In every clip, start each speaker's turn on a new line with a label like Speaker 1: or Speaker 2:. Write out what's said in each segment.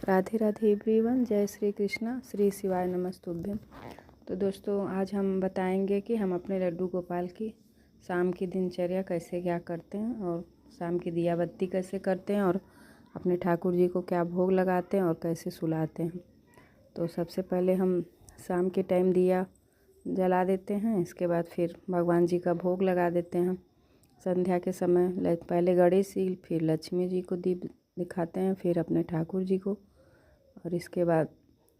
Speaker 1: Radhe Radhe everyone. जय श्री कृष्णा, श्री शिवाय नमस्तुभ्यम। तो दोस्तों, आज हम बताएंगे कि हम अपने लड्डू गोपाल की शाम की दिनचर्या कैसे क्या करते हैं और शाम की दिया बत्ती कैसे करते हैं और अपने ठाकुर जी को क्या भोग लगाते हैं और कैसे सुलाते हैं। तो सबसे पहले हम शाम के टाइम दिया जला देते हैं, इसके बाद फिर भगवान जी का भोग लगा देते हैं। संध्या के समय पहले गणेश जी, फिर लक्ष्मी जी को दीप दिखाते हैं, फिर अपने ठाकुर जी को, और इसके बाद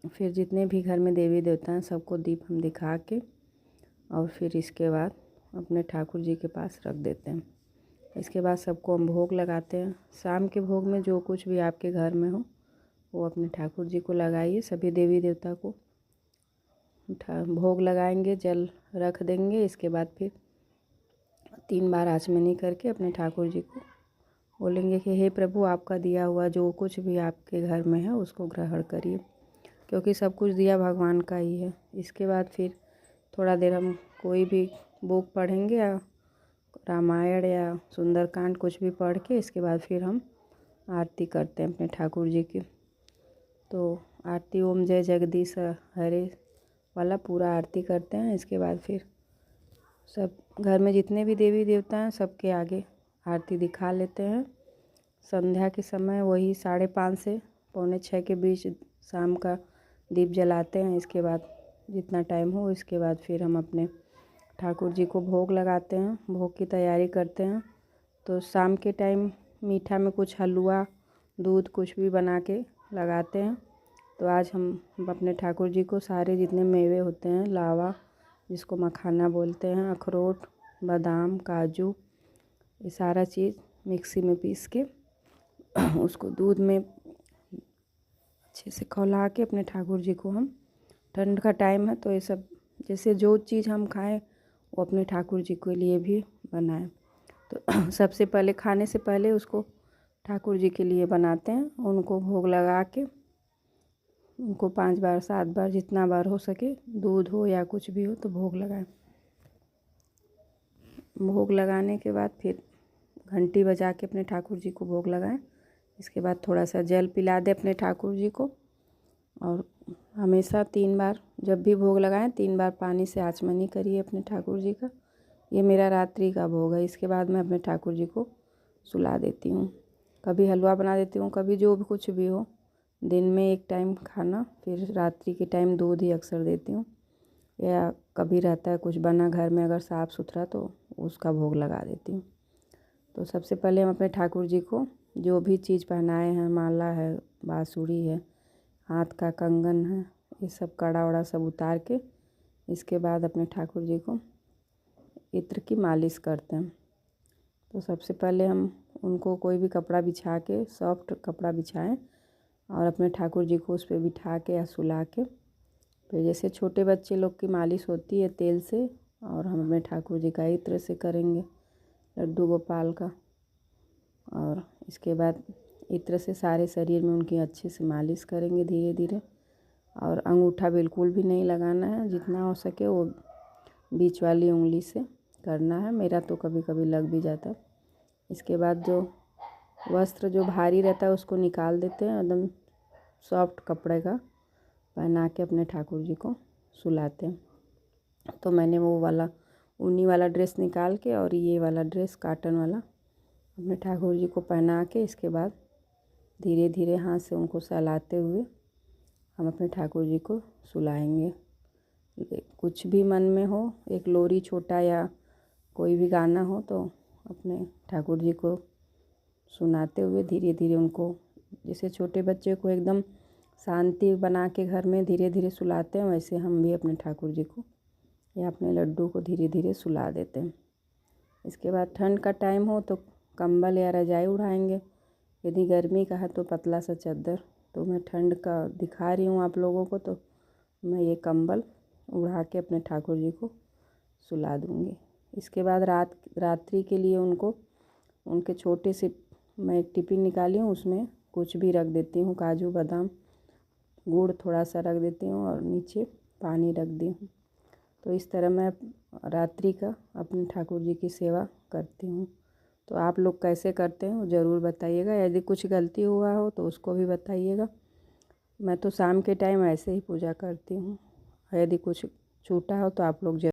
Speaker 1: फिर जितने भी घर में देवी देवता हैं सबको दीप हम दिखा के और फिर इसके बाद अपने ठाकुर जी के पास रख देते हैं। इसके बाद सबको हम भोग लगाते हैं। शाम के भोग में जो कुछ भी आपके घर में हो वो अपने ठाकुर जी को लगाइए। सभी देवी देवता को भोग लगाएंगे, जल रख देंगे। इसके बाद फिर 3 बार आचमनी करके अपने ठाकुर जी को बोलेंगे कि हे प्रभु, आपका दिया हुआ जो कुछ भी आपके घर में है उसको ग्रहण करिए, क्योंकि सब कुछ दिया भगवान का ही है। इसके बाद फिर थोड़ा देर हम कोई भी बुक पढ़ेंगे, या रामायण या सुंदरकांड कुछ भी पढ़ के इसके बाद फिर हम आरती करते हैं अपने ठाकुर जी की। तो आरती ओम जय जगदीश हरे वाला पूरा आरती करते हैं। इसके बाद फिर सब घर में जितने भी देवी देवता हैं सबके आगे आरती दिखा लेते हैं। संध्या के समय वही 5:30 से 5:45 के बीच शाम का दीप जलाते हैं। इसके बाद जितना टाइम हो इसके बाद फिर हम अपने ठाकुर जी को भोग लगाते हैं, भोग की तैयारी करते हैं। तो शाम के टाइम मीठा में कुछ हलवा, दूध कुछ भी बना के लगाते हैं। तो आज हम अपने ठाकुर जी को सारे जितने मेवे होते हैं, लावा जिसको मखाना बोलते हैं, अखरोट, बादाम, काजू, ये सारा चीज़ मिक्सी में पीस के उसको दूध में अच्छे से खौला के अपने ठाकुर जी को हम, ठंड का टाइम है तो ये सब जैसे जो चीज़ हम खाएं वो अपने ठाकुर जी के लिए भी बनाएं। तो सबसे पहले खाने से पहले उसको ठाकुर जी के लिए बनाते हैं। उनको भोग लगा के उनको 5 बार 7 बार जितना बार हो सके, दूध हो या कुछ भी हो तो भोग लगाएं। भोग लगाने के बाद फिर घंटी बजा के अपने ठाकुर जी को भोग लगाएं। इसके बाद थोड़ा सा जल पिला दें अपने ठाकुर जी को, और हमेशा 3 बार जब भी भोग लगाएं 3 बार पानी से आचमनी करिए अपने ठाकुर जी का। ये मेरा रात्रि का भोग है। इसके बाद मैं अपने ठाकुर जी को सुला देती हूँ। कभी हलवा बना देती हूँ, कभी जो भी कुछ भी हो। दिन में एक टाइम खाना, फिर रात्रि के टाइम दूध ही अक्सर देती हूँ, या कभी रहता है कुछ बना घर में अगर साफ़ सुथरा तो उसका भोग लगा देती हूँ। तो सबसे पहले हम अपने ठाकुर जी को जो भी चीज़ पहनाए हैं, माला है, बांसुरी है, हाथ का कंगन है, ये सब कड़ा वड़ा सब उतार के इसके बाद अपने ठाकुर जी को इत्र की मालिश करते हैं। तो सबसे पहले हम उनको कोई भी कपड़ा बिछा के, सॉफ्ट कपड़ा बिछाएं और अपने ठाकुर जी को उस पर बिठा के या सुला के, फिर जैसे छोटे बच्चे लोग की मालिश होती है तेल से, और हम अपने ठाकुर जी का इत्र से करेंगे, लड्डू गोपाल का। और इसके बाद इत्र से सारे शरीर में उनकी अच्छे से मालिश करेंगे धीरे धीरे। और अंगूठा बिल्कुल भी नहीं लगाना है, जितना हो सके वो बीच वाली उंगली से करना है। मेरा तो कभी कभी लग भी जाता है। इसके बाद जो वस्त्र जो भारी रहता है उसको निकाल देते हैं, एकदम सॉफ्ट कपड़े का पहना के अपने ठाकुर जी को सुलाते हैं। तो मैंने वो वाला ऊनी वाला ड्रेस निकाल के और ये वाला ड्रेस काटन वाला अपने ठाकुर जी को पहना के, इसके बाद धीरे धीरे हाथ से उनको सहलाते हुए हम अपने ठाकुर जी को सुलाएंगे। कुछ भी मन में हो, एक लोरी छोटा या कोई भी गाना हो तो अपने ठाकुर जी को सुनाते हुए धीरे धीरे उनको, जैसे छोटे बच्चे को एकदम शांति बना के घर में धीरे धीरे सुलाते हैं, वैसे हम भी अपने ठाकुर जी को या अपने लड्डू को धीरे धीरे सुला देते हैं। इसके बाद ठंड का टाइम हो तो कंबल या रजाई उड़ाएंगे, यदि गर्मी का है तो पतला सा चादर। तो मैं ठंड का दिखा रही हूँ आप लोगों को, तो मैं ये कंबल उड़ा के अपने ठाकुर जी को सुला दूँगी। इसके बाद रात्रि के लिए उनको उनके छोटे से मैं एक टिफ़िन निकाली हूँ, उसमें कुछ भी रख देती हूँ, काजू बादाम, गुड़ थोड़ा सा रख देती हूँ और नीचे पानी रख दी हूँ। तो इस तरह मैं रात्रि का अपने ठाकुर जी की सेवा करती हूँ। तो आप लोग कैसे करते हैं ज़रूर बताइएगा। यदि कुछ गलती हुआ हो तो उसको भी बताइएगा। मैं तो शाम के टाइम ऐसे ही पूजा करती हूँ। यदि कुछ छूटा हो तो आप लोग